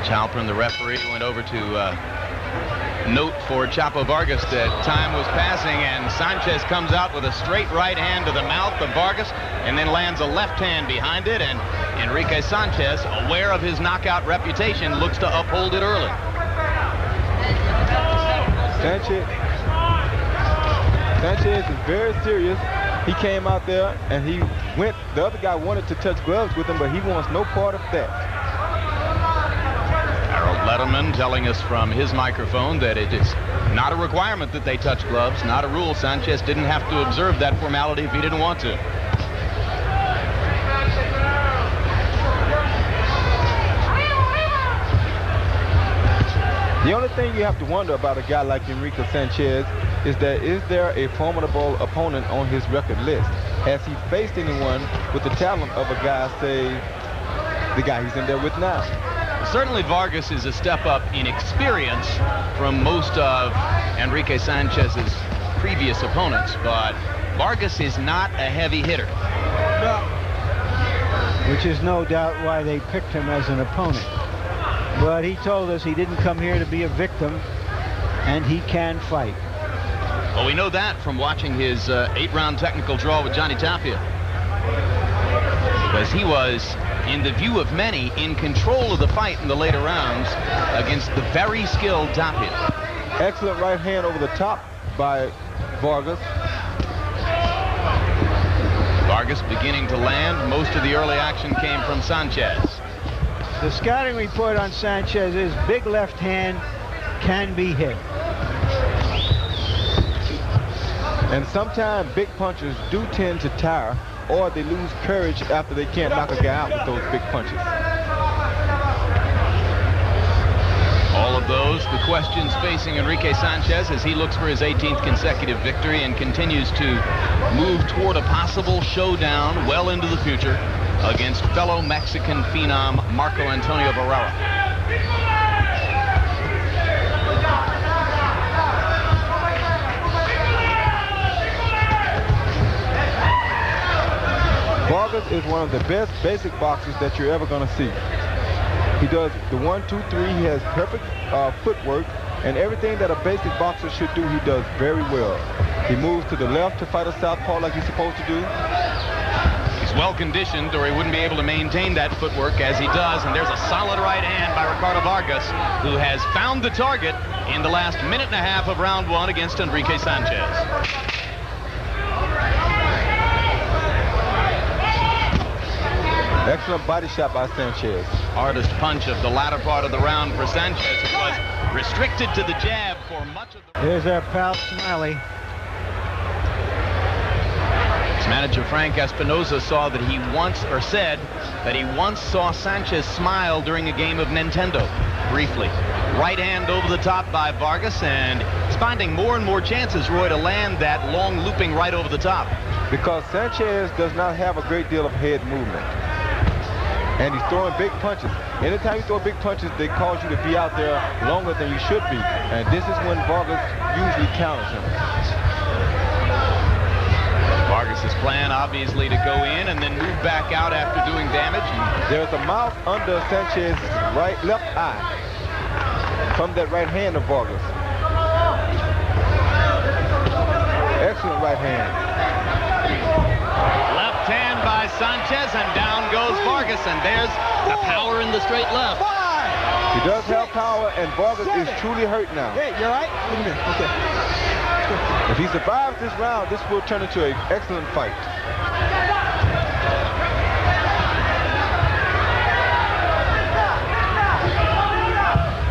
Coach Halpern, the referee, went over to note for Chapo Vargas that time was passing, and Sanchez comes out with a straight right hand to the mouth of Vargas and then lands a left hand behind it, and Enrique Sanchez, aware of his knockout reputation, looks to uphold it early. Sanchez is very serious. He came out there and he went. The other guy wanted to touch gloves with him, but he wants no part of that. Harold Letterman telling us from his microphone that it is not a requirement that they touch gloves, not a rule. Sanchez didn't have to observe that formality if he didn't want to. The only thing you have to wonder about a guy like Enrique Sanchez is there a formidable opponent on his record list? Has he faced anyone with the talent of a guy, say, the guy he's in there with now? Certainly Vargas is a step up in experience from most of Enrique Sanchez's previous opponents, but Vargas is not a heavy hitter. Which is no doubt why they picked him as an opponent. But he told us he didn't come here to be a victim, and he can fight. Well, we know that from watching his 8-round technical draw with Johnny Tapia. Because he was, in the view of many, in control of the fight in the later rounds against the very skilled Tapia. Excellent right hand over the top by Vargas. Vargas beginning to land. Most of the early action came from Sanchez. The scouting report on Sanchez is big left hand can be hit. And sometimes big punchers do tend to tire, or they lose courage after they can't knock a guy out with those big punches. All of those, the questions facing Enrique Sanchez as he looks for his 18th consecutive victory and continues to move toward a possible showdown well into the future against fellow Mexican phenom Marco Antonio Barrera. Vargas is one of the best basic boxers that you're ever going to see. He does the 1, 2, 3. He has perfect footwork, and everything that a basic boxer should do, he does very well. He moves to the left to fight a southpaw like he's supposed to do. He's well conditioned, or he wouldn't be able to maintain that footwork as he does. And there's a solid right hand by Ricardo Vargas, who has found the target in the last minute and a half of round 1 against Enrique Sanchez. Excellent body shot by Sanchez. Hardest punch of the latter part of the round for Sanchez. It was restricted to the jab for much of the... Here's our pal Smiley. His manager Frank Espinoza saw that he once, or said that he once saw Sanchez smile during a game of Nintendo, briefly. Right hand over the top by Vargas, and he's finding more and more chances, Roy, to land that long looping right over the top. Because Sanchez does not have a great deal of head movement. And he's throwing big punches. Anytime you throw big punches, they cause you to be out there longer than you should be. And this is when Vargas usually counters him. Vargas' plan, obviously, to go in and then move back out after doing damage. And there's a mouth under Sanchez's left eye from that right hand of Vargas. Excellent right hand. Left hand by Sanchez, and down goes Vargas, and there's the power in the straight left. He does have power, and Vargas is truly hurt now. Hey, you all right? Wait a minute. Okay. If he survives this round, this will turn into an excellent fight.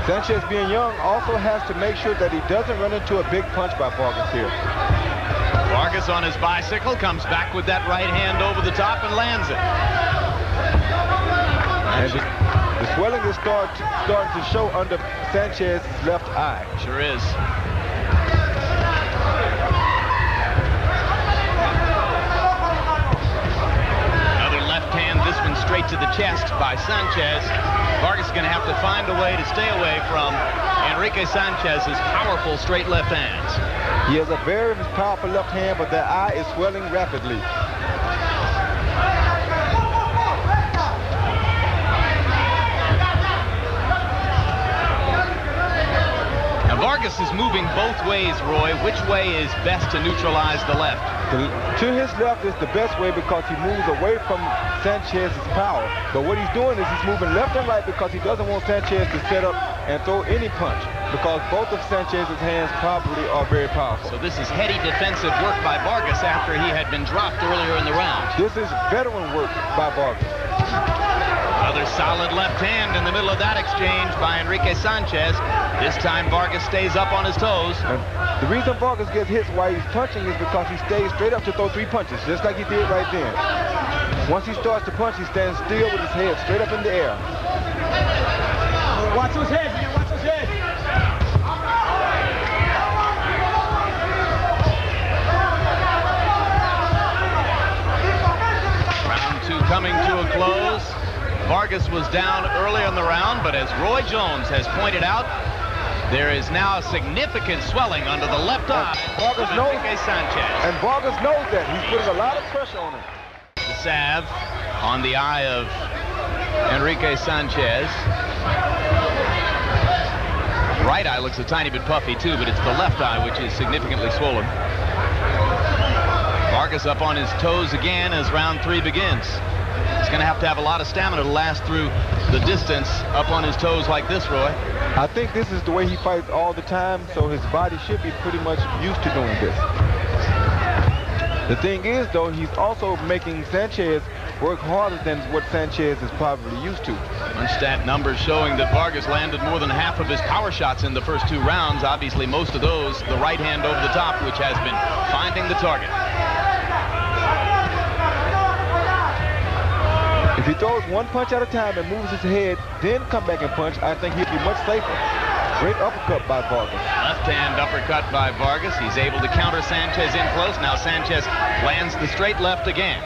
Sanchez, being young, also has to make sure that he doesn't run into a big punch by Vargas here. Vargas on his bicycle comes back with that right hand over the top and lands it. And the swelling is starting to show under Sanchez's left eye. Sure is. Another left hand, this one straight to the chest by Sanchez. Vargas is going to have to find a way to stay away from Enrique Sanchez's powerful straight left hands. He has a very powerful left hand, but that eye is swelling rapidly. moving both ways, Roy. Which way is best to neutralize the left? To his left is the best way because he moves away from Sanchez's power. But what he's doing is he's moving left and right because he doesn't want Sanchez to set up and throw any punch, because both of Sanchez's hands probably are very powerful. So this is heady defensive work by Vargas after he had been dropped earlier in the round. This is veteran work by Vargas. Another solid left hand in the middle of that exchange by Enrique Sanchez. This time Vargas stays up on his toes. And the reason Vargas gets hit while he's punching is because he stays straight up to throw 3 punches, just like he did right then. Once he starts to punch, he stands still with his head straight up in the air. Watch those heads, man. Watch those heads. Round 2 coming to a close. Vargas was down early in the round, but as Roy Jones has pointed out, there is now significant swelling under the left eye of Enrique Sanchez. And Vargas knows that. He's putting a lot of pressure on him. The salve on the eye of Enrique Sanchez. Right eye looks a tiny bit puffy too, but it's the left eye which is significantly swollen. Vargas up on his toes again as round 3 begins. He's going to have a lot of stamina to last through the distance up on his toes like this, Roy. I think this is the way he fights all the time, so his body should be pretty much used to doing this. The thing is, though, he's also making Sanchez work harder than what Sanchez is probably used to. Stat numbers showing that Vargas landed more than half of his power shots in the first 2 rounds. Obviously, most of those, the right hand over the top, which has been finding the target. If he throws 1 punch at a time and moves his head, then come back and punch, I think he'd be much safer. Great uppercut by Vargas. Left hand uppercut by Vargas. He's able to counter Sanchez in close. Now Sanchez lands the straight left again.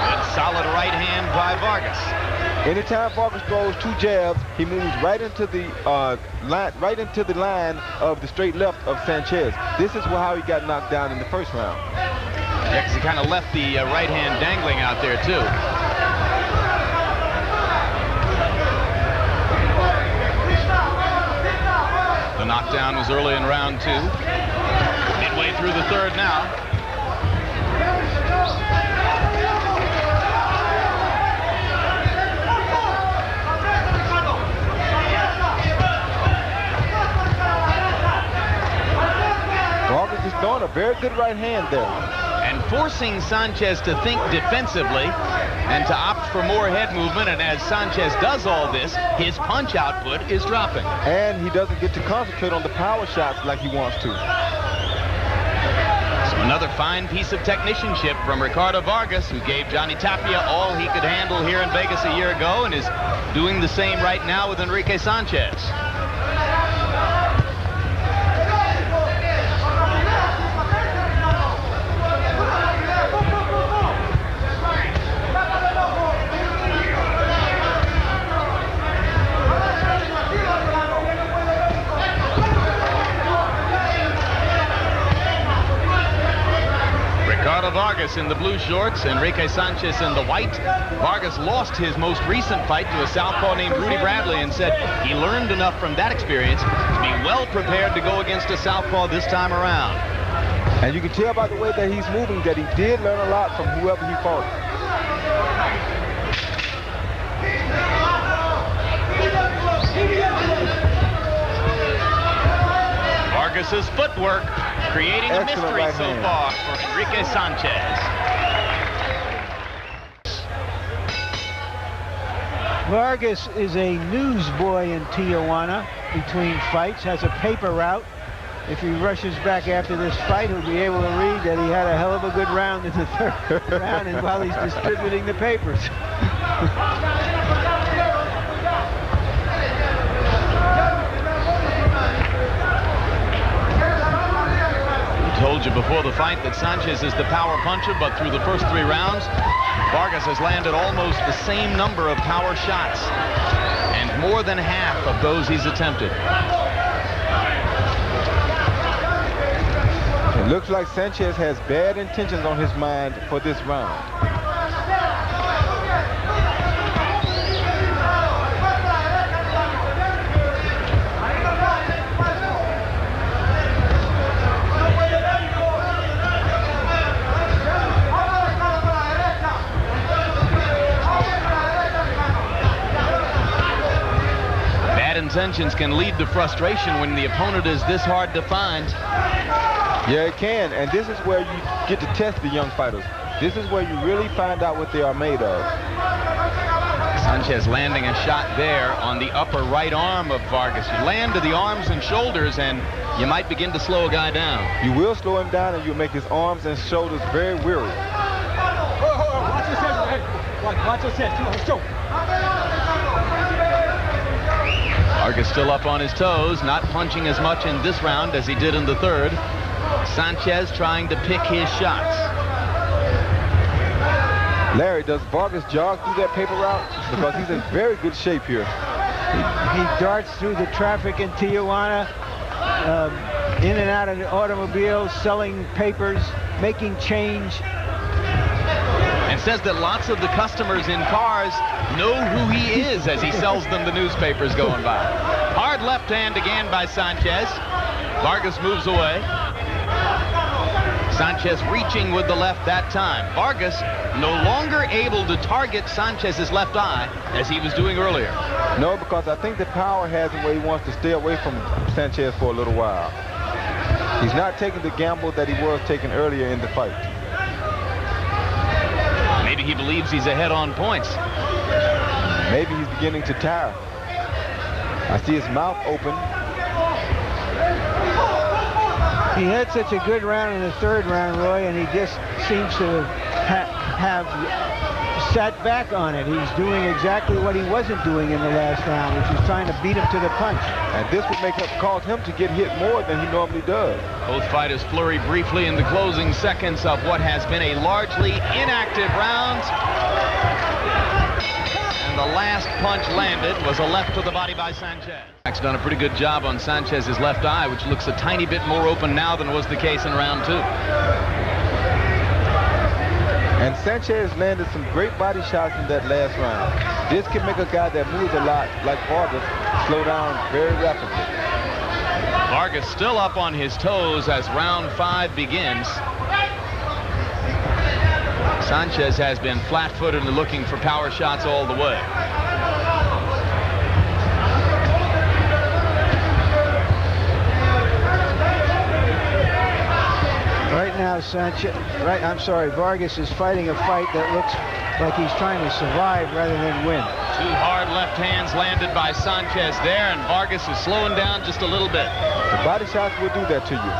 Good solid right hand by Vargas. Anytime Vargas throws 2 jabs, he moves right into the line of the straight left of Sanchez. This is how he got knocked down in the first round. Yeah, because he kind of left the right hand dangling out there, too. The knockdown was early in round 2. Midway through the 3rd now. Vargas is throwing a very good right hand there. And forcing Sanchez to think defensively and to opt for more head movement. And as Sanchez does all this, his punch output is dropping. And he doesn't get to concentrate on the power shots like he wants to. So another fine piece of technicianship from Ricardo Vargas, who gave Johnny Tapia all he could handle here in Vegas a year ago and is doing the same right now with Enrique Sanchez. Vargas in the blue shorts, Enrique Sanchez in the white. Vargas lost his most recent fight to a southpaw named Rudy Bradley and said he learned enough from that experience to be well prepared to go against a southpaw this time around. And you can tell by the way that he's moving that he did learn a lot from whoever he fought. Vargas's footwork creating a mystery so far for Enrique Sanchez. Vargas is a newsboy in Tijuana between fights, has a paper route. If he rushes back after this fight, he'll be able to read that he had a hell of a good round in the 3rd round and while he's distributing the papers. Told you before the fight that Sanchez is the power puncher, but through the first 3 rounds, Vargas has landed almost the same number of power shots, and more than half of those he's attempted. It looks like Sanchez has bad intentions on his mind for this round. intentions can lead to frustration when the opponent is this hard to find. Yeah, it can, and this is where you get to test the young fighters. This is where you really find out what they are made of. Sanchez landing a shot there on the upper right arm of Vargas. You land to the arms and shoulders, and you might begin to slow a guy down. You will slow him down, and you'll make his arms and shoulders very weary. Watch your head. Hey, watch your head. Come on, let's go. Vargas still up on his toes, not punching as much in this round as he did in the third. Sanchez trying to pick his shots. Larry, does Vargas jog through that paper route? Because he's in very good shape here. He darts through the traffic in Tijuana, in and out of the automobiles, selling papers, making change. And says that lots of the customers in cars know who he is as he sells them the newspapers going by. Hard left hand again by Sanchez. Vargas moves away. Sanchez reaching with the left that time. Vargas no longer able to target Sanchez's left eye as he was doing earlier. No, because I think the power has him where he wants to stay away from Sanchez for a little while. He's not taking the gamble that he was taking earlier in the fight. Maybe he believes he's ahead on points. Maybe he's beginning to tire. I see his mouth open. He had such a good round in the third round, Roy, and he just seems to have sat back on it. He's doing exactly what he wasn't doing in the last round, which is trying to beat him to the punch. And this would cause him to get hit more than he normally does. Both fighters flurry briefly in the closing seconds of what has been a largely inactive round. And the last punch landed was a left to the body by Sanchez. Mac's done a pretty good job on Sanchez's left eye, which looks a tiny bit more open now than was the case in round two. And Sanchez landed some great body shots in that last round. This can make a guy that moves a lot, like Vargas, slow down very rapidly. Vargas still up on his toes as round 5 begins. Sanchez has been flat-footed and looking for power shots all the way. Right now, Vargas is fighting a fight that looks like he's trying to survive rather than win. Two hard left hands landed by Sanchez there, and Vargas is slowing down just a little bit. The body shots will do that to you.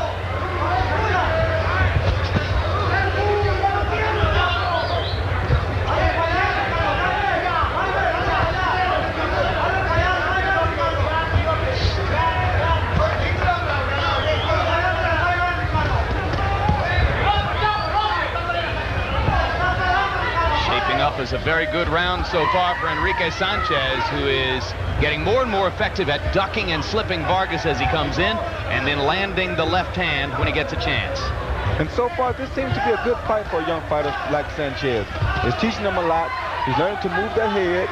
Is a very good round so far for Enrique Sanchez, who is getting more and more effective at ducking and slipping Vargas as he comes in, and then landing the left hand when he gets a chance. And so far, this seems to be a good fight for a young fighter like Sanchez. It's teaching him a lot. He's learning to move that head.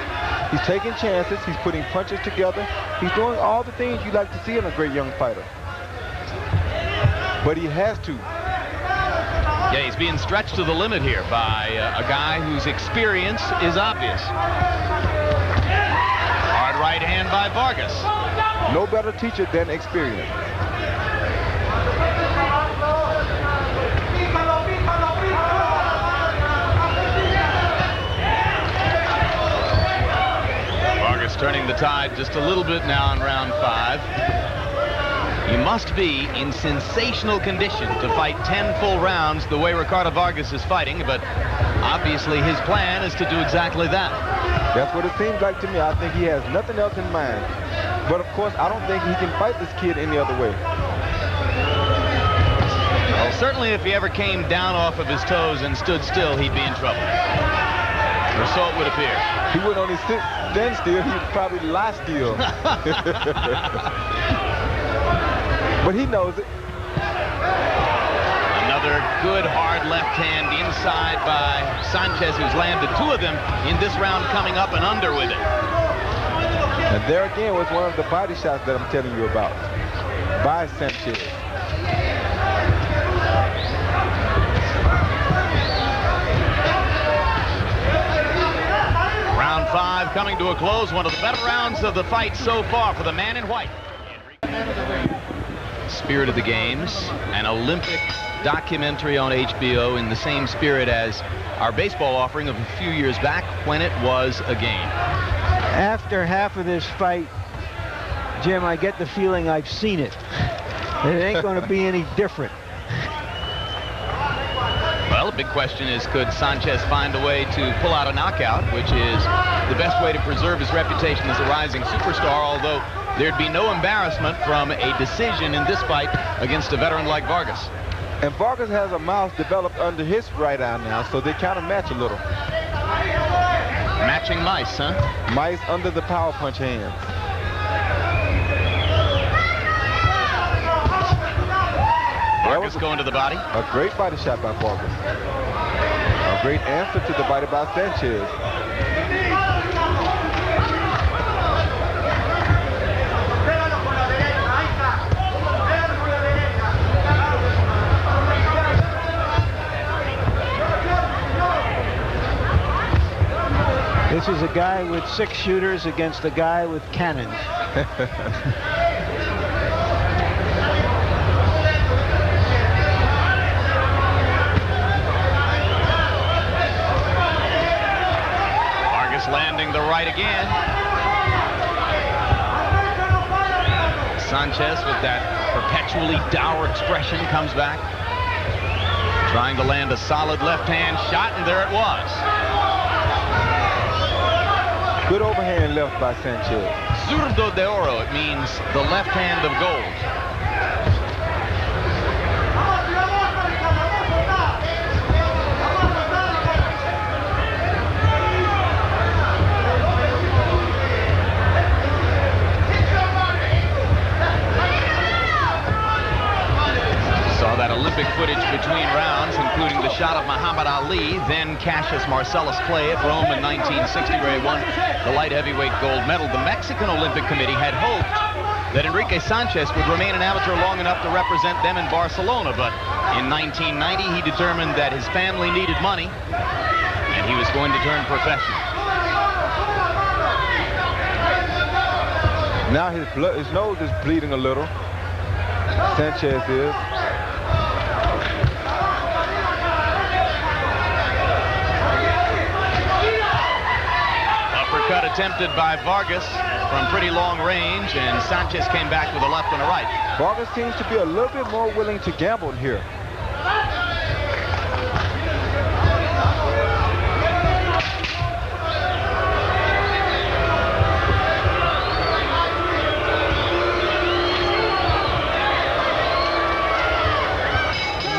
He's taking chances. He's putting punches together. He's doing all the things you like to see in a great young fighter. But he has to. Yeah, he's being stretched to the limit here by a guy whose experience is obvious. Hard right hand by Vargas. No better teacher than experience. Vargas turning the tide just a little bit now in round 5. You must be in sensational condition to fight 10 full rounds the way Ricardo Vargas is fighting, but obviously his plan is to do exactly that. That's what it seems like to me. I think he has nothing else in mind. But of course, I don't think he can fight this kid any other way. Well, certainly if he ever came down off of his toes and stood still, he'd be in trouble. Or so it would appear. He wouldn't only stand still, he'd probably lie still. But he knows it. Another good hard left hand inside by Sanchez, who's landed 2 of them in this round, coming up and under with it. And there again was one of the body shots that I'm telling you about by Sanchez. Round 5 coming to a close. One of the better rounds of the fight so far for the man in white. Spirit of the Games, an Olympic documentary on HBO in the same spirit as our baseball offering of a few years back when it was a game. After half of this fight, Jim, I get the feeling I've seen it. It ain't going to be any different. Well, the big question is, could Sanchez find a way to pull out a knockout, which is the best way to preserve his reputation as a rising superstar, although there'd be no embarrassment from a decision in this fight against a veteran like Vargas. And Vargas has a mouth developed under his right eye now, so they kind of match a little. Matching mice, huh? Mice under the power punch hands. Vargas going to the body. A great body shot by Vargas. A great answer to the body by Sanchez. This is a guy with 6 shooters against a guy with cannons. Vargas landing the right again. Sanchez with that perpetually dour expression comes back. Trying to land a solid left-hand shot, and there it was. Good overhand left by Sanchez. Zurdo de oro, it means the left hand of gold. Saw that Olympic footage between rounds, including the shot of Muhammad Ali, then Cassius Marcellus Clay at Rome in 1960, where he won the light heavyweight gold medal. The Mexican Olympic Committee had hoped that Enrique Sanchez would remain an amateur long enough to represent them in Barcelona, but in 1990 he determined that his family needed money and he was going to turn professional. Now his nose is bleeding a little. Sanchez is. Uppercut attempted by Vargas from pretty long range, and Sanchez came back with a left and a right. Vargas seems to be a little bit more willing to gamble here.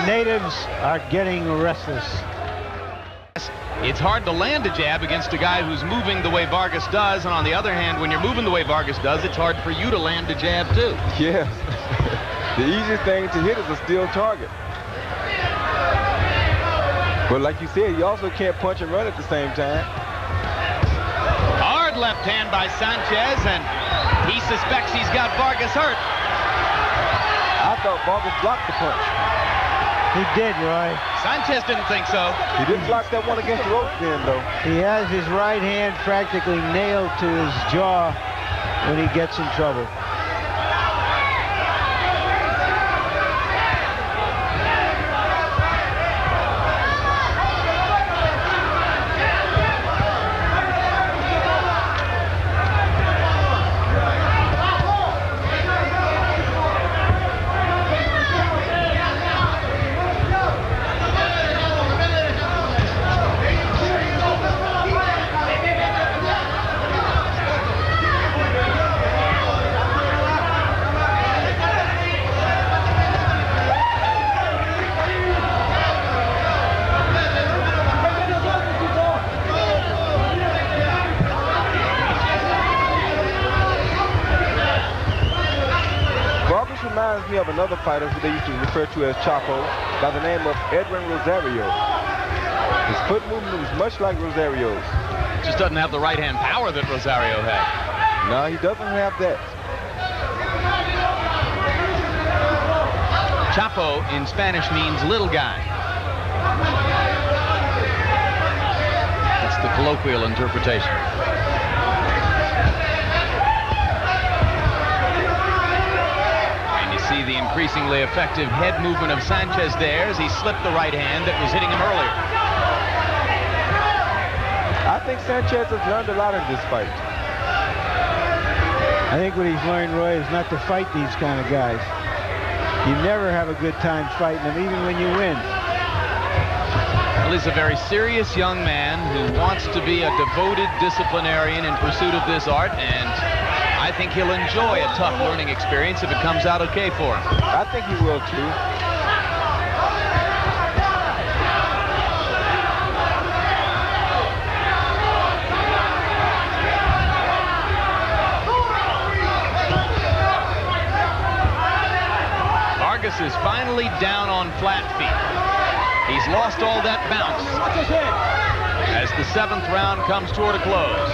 Natives are getting restless. It's hard to land a jab against a guy who's moving the way Vargas does, and on the other hand, when you're moving the way Vargas does, it's hard for you to land a jab too. Yes. The easiest thing to hit is a steel target. But like you said, you also can't punch and run at the same time. Hard left hand by Sanchez, and he suspects he's got Vargas hurt. I thought Vargas blocked the punch. He did, Roy. Sanchez didn't think so. He didn't block that one against the ropes then, though. He has his right hand practically nailed to his jaw when he gets in trouble. Reminds me of another fighter who they used to refer to as Chapo by the name of Edwin Rosario. His foot movement is much like Rosario's. Just doesn't have the right hand power that Rosario had. No, he doesn't have that. Chapo in Spanish means little guy. That's the colloquial interpretation. see the increasingly effective head movement of Sanchez there as he slipped the right hand that was hitting him earlier. I think Sanchez has learned a lot in this fight. I think what he's learned, Roy, is not to fight these kind of guys. You never have a good time fighting them, even when you win. Well, he's a very serious young man who wants to be a devoted disciplinarian in pursuit of this art, and I think he'll enjoy a tough learning experience if it comes out okay for him. I think he will, too. Vargas is finally down on flat feet. He's lost all that bounce as the 7th round comes toward a close.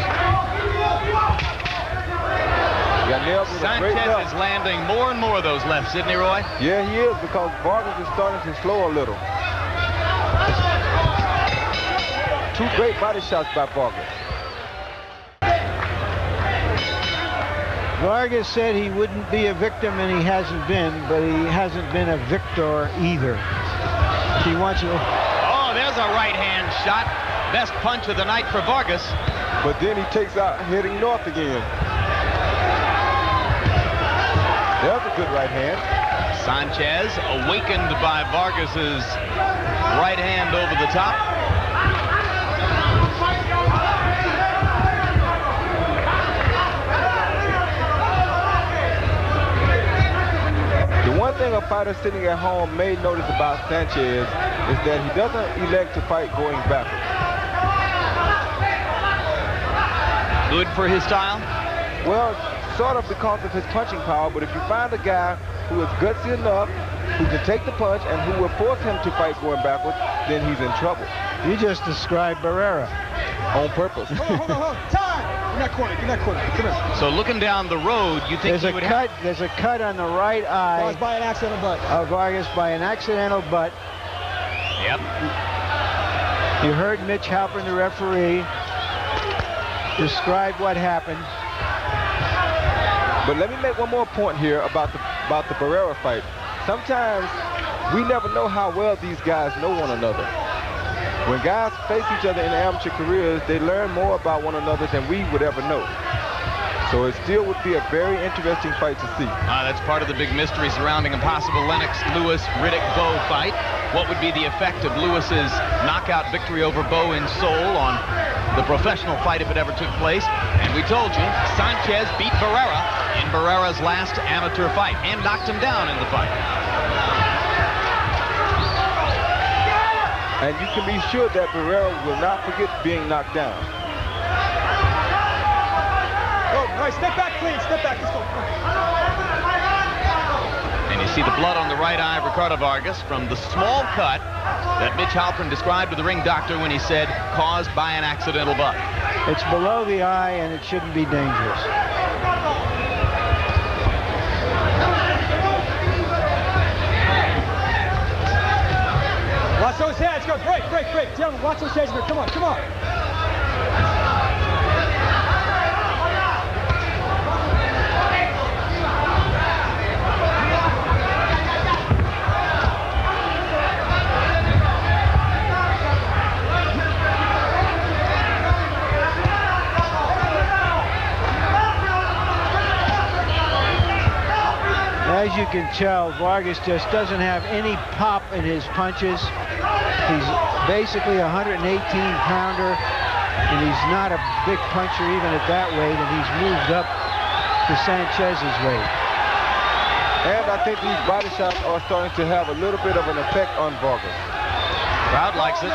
Sanchez is landing more and more of those lefts, isn't he, Roy? Yeah, he is, because Vargas is starting to slow a little. 2 great body shots by Vargas. Vargas said he wouldn't be a victim, and he hasn't been, but he hasn't been a victor either. He wants to... Oh, there's a right hand shot. Best punch of the night for Vargas. But then he takes out heading north again. There's a good right hand. Sanchez awakened by Vargas's right hand over the top. The one thing a fighter sitting at home may notice about Sanchez is that he doesn't elect to fight going backwards. Good for his style? Well, sort of because of his punching power, but if you find a guy who is gutsy enough, who can take the punch, and who will force him to fight going backwards, then he's in trouble. You just described Barrera. On purpose. Hold on. Time! In that corner, come here. So looking down the road, you think he would have... There's a cut on the right eye. Vargas by an accidental butt. Vargas by an accidental butt. Yep. You heard Mitch Halpern, the referee, describe what happened. But let me make one more point here about the Barrera fight. Sometimes we never know how well these guys know one another. When guys face each other in their amateur careers, they learn more about one another than we would ever know. So it still would be a very interesting fight to see. That's part of the big mystery surrounding a possible Lennox-Lewis-Riddick-Bowe fight. What would be the effect of Lewis's knockout victory over Bowe in Seoul on the professional fight if it ever took place? And we told you, Sanchez beat Barrera in Barrera's last amateur fight and knocked him down in the fight. And you can be sure that Barrera will not forget being knocked down. Go, right, step back, please. Step back, let's go. And you see the blood on the right eye of Ricardo Vargas from the small cut that Mitch Halpern described to the ring doctor when he said caused by an accidental butt. It's below the eye, and it shouldn't be dangerous. Watch those heads. Go, break. Gentlemen, watch those heads. Come on. As you can tell, Vargas just doesn't have any pop in his punches. He's basically a 118-pounder, and he's not a big puncher even at that weight, and he's moved up to Sanchez's weight. And I think these body shots are starting to have a little bit of an effect on Vargas. Crowd likes it.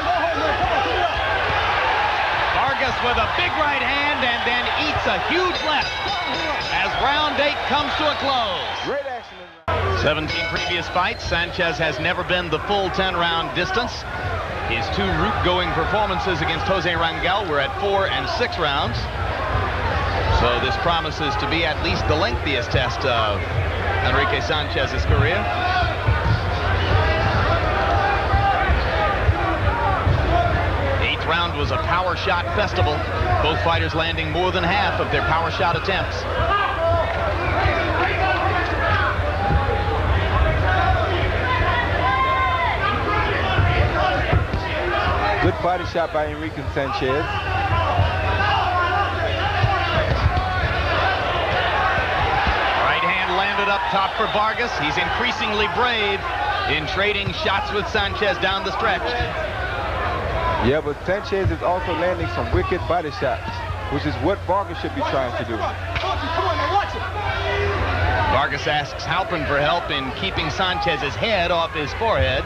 Vargas with a big right hand and then eats a huge left as round 8 comes to a close. Great action. 17 previous fights, Sanchez has never been the full 10-round distance. His 2 route-going performances against Jose Rangel were at 4 and 6 rounds. So this promises to be at least the lengthiest test of Enrique Sanchez's career. The 8th round was a power shot festival, both fighters landing more than half of their power shot attempts. body shot by Enrique Sanchez. Right hand landed up top for Vargas. He's increasingly brave in trading shots with Sanchez down the stretch. Yeah, but Sanchez is also landing some wicked body shots, which is what Vargas should be trying to do. Vargas asks Halpern for help in keeping Sanchez's head off his forehead.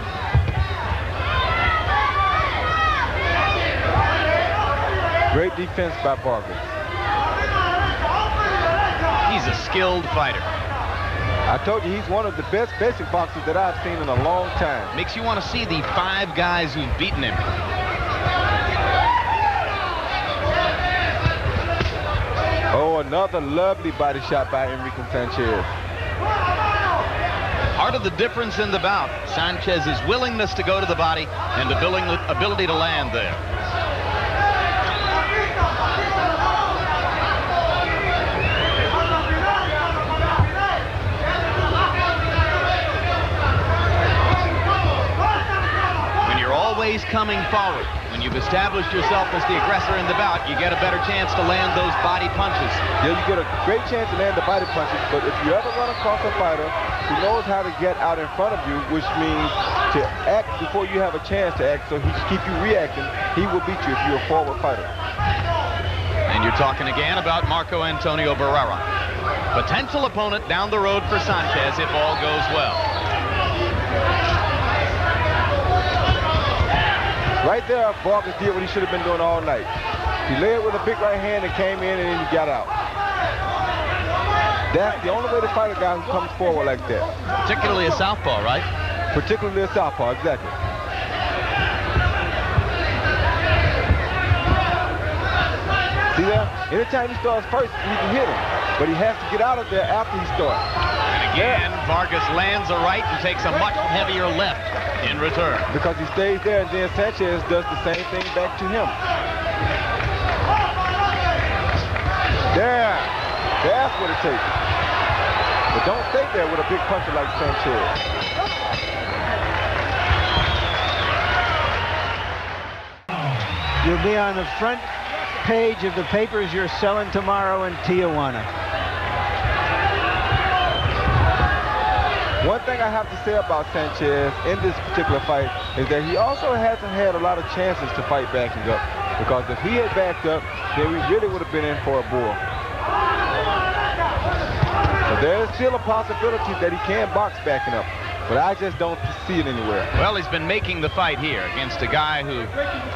Great defense by Vargas. He's a skilled fighter. I told you he's one of the best basic boxers that I've seen in a long time. Makes you want to see the 5 guys who've beaten him. Oh, another lovely body shot by Enrique Sanchez. Part of the difference in the bout, Sanchez's willingness to go to the body and the ability to land there. When you're always coming forward, when you've established yourself as the aggressor in the bout, you get a better chance to land those body punches. Yeah, you get a great chance to land the body punches, but if you ever run across a fighter who knows how to get out in front of you, which means to act before you have a chance to act, so he keep you reacting, he will beat you if you're a forward fighter. And you're talking again about Marco Antonio Barrera. Potential opponent down the road for Sanchez if all goes well. Right there, Vargas did what he should have been doing all night. He led with a big right hand and came in and then he got out. That's the only way to fight a guy who comes forward like that. Particularly a southpaw, right? Particularly a southpaw, exactly. See there? Anytime he starts first, he can hit him. But he has to get out of there after he starts. And again, Vargas lands a right and takes a much heavier left in return. Because he stays there and then Sanchez does the same thing back to him. There. That's what it takes. But don't stay there with a big puncher like Sanchez. You'll be on the front page of the papers you're selling tomorrow in Tijuana. One thing I have to say about Sanchez in this particular fight is that he also hasn't had a lot of chances to fight backing up. Because if he had backed up, then we really would have been in for a bore. So there's still a possibility that he can box backing up. But I just don't see it anywhere. Well, he's been making the fight here against a guy who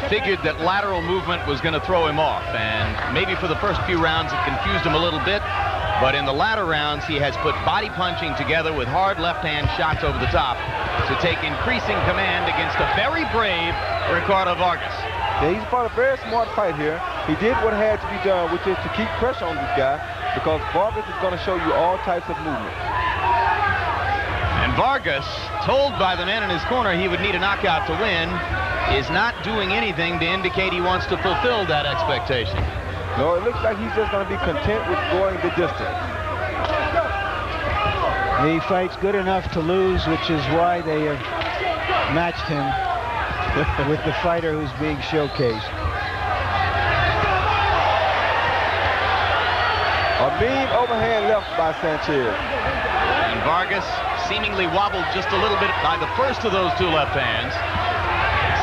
figured that lateral movement was going to throw him off. And maybe for the first few rounds it confused him a little bit. But in the latter rounds, he has put body punching together with hard left-hand shots over the top to take increasing command against a very brave Ricardo Vargas. Yeah, he's fought a very smart fight here. He did what had to be done, which is to keep pressure on this guy, because Vargas is going to show you all types of movement. And Vargas, told by the man in his corner he would need a knockout to win, is not doing anything to indicate he wants to fulfill that expectation. No, it looks like he's just going to be content with going the distance. He fights good enough to lose, which is why they have matched him with the fighter who's being showcased. A mean overhand left by Sanchez. And Vargas seemingly wobbled just a little bit by the first of those 2 left hands.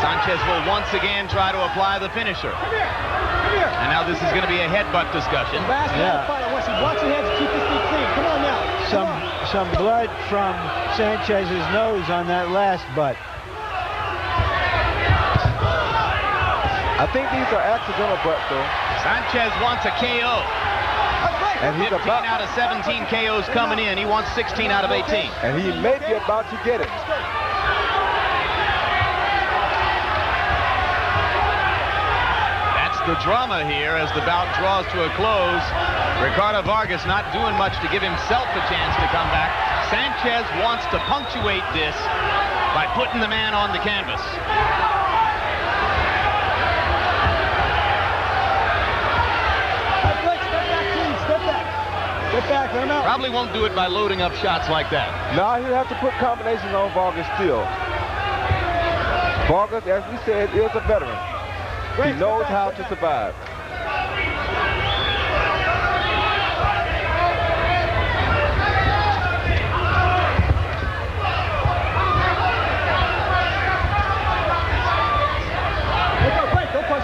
Sanchez will once again try to apply the finisher. And now this is going to be a headbutt discussion. Yeah. Watch your head to keep this thing clean. Come on now. Some blood from Sanchez's nose on that last butt. I think these are accidental butts, though. Sanchez wants a KO. And he's 15 about, out of 17 KOs coming in. He wants 16 out of 18. and he may be about to get it. That's the drama here as the bout draws to a close. Ricardo Vargas not doing much to give himself a chance to come back. Sanchez wants to punctuate this by putting the man on the canvas. Get back, let him out. Probably won't do it by loading up shots like that. Now he'll have to put combinations on Vargas still. Vargas, as we said, is a veteran. He knows how to survive.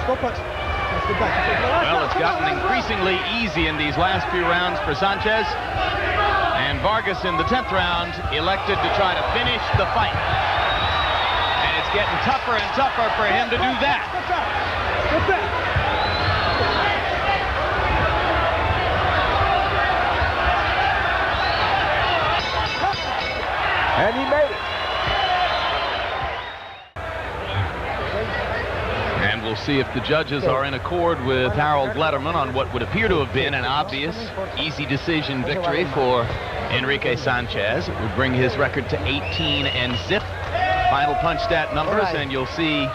Go punch. Well, it's gotten increasingly easy in these last few rounds for Sanchez. And Vargas in the 10th round elected to try to finish the fight. And it's getting tougher and tougher for him to do that. Get back. And he made it. And we'll see if the judges are in accord with Harold Letterman on what would appear to have been an obvious, easy decision victory for Enrique Sanchez. It would bring his record to 18 and zip. Final punch stat numbers, and you'll see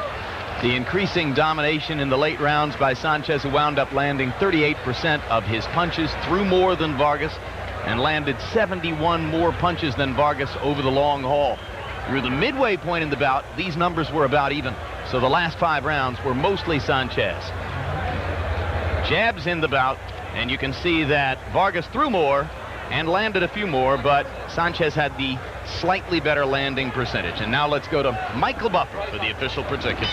the increasing domination in the late rounds by Sanchez, who wound up landing 38% of his punches, threw more than Vargas, and landed 71 more punches than Vargas over the long haul. Through the midway point in the bout, these numbers were about even. So the last 5 rounds were mostly Sanchez. Jabs in the bout, and you can see that Vargas threw more and landed a few more, but Sanchez had the slightly better landing percentage. And now let's go to Michael Buffer for the official particulars.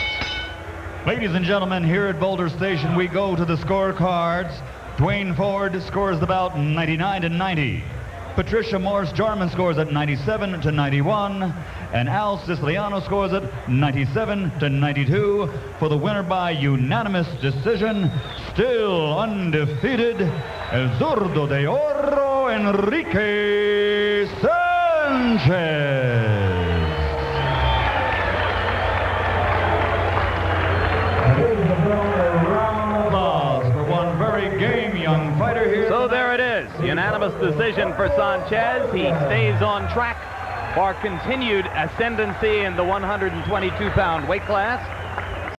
Ladies and gentlemen, here at Boulder Station, we go to the scorecards. Dwayne Ford scores the bout 99-90. Patricia Morris-Jarman scores at 97-91. And Al Siciliano scores at 97-92 for the winner by unanimous decision, still undefeated, El Zurdo de Oro, Enrique Sanchez. For one very game young fighter here. So there it is, unanimous decision for Sanchez. He stays on track for continued ascendancy in the 122-pound weight class.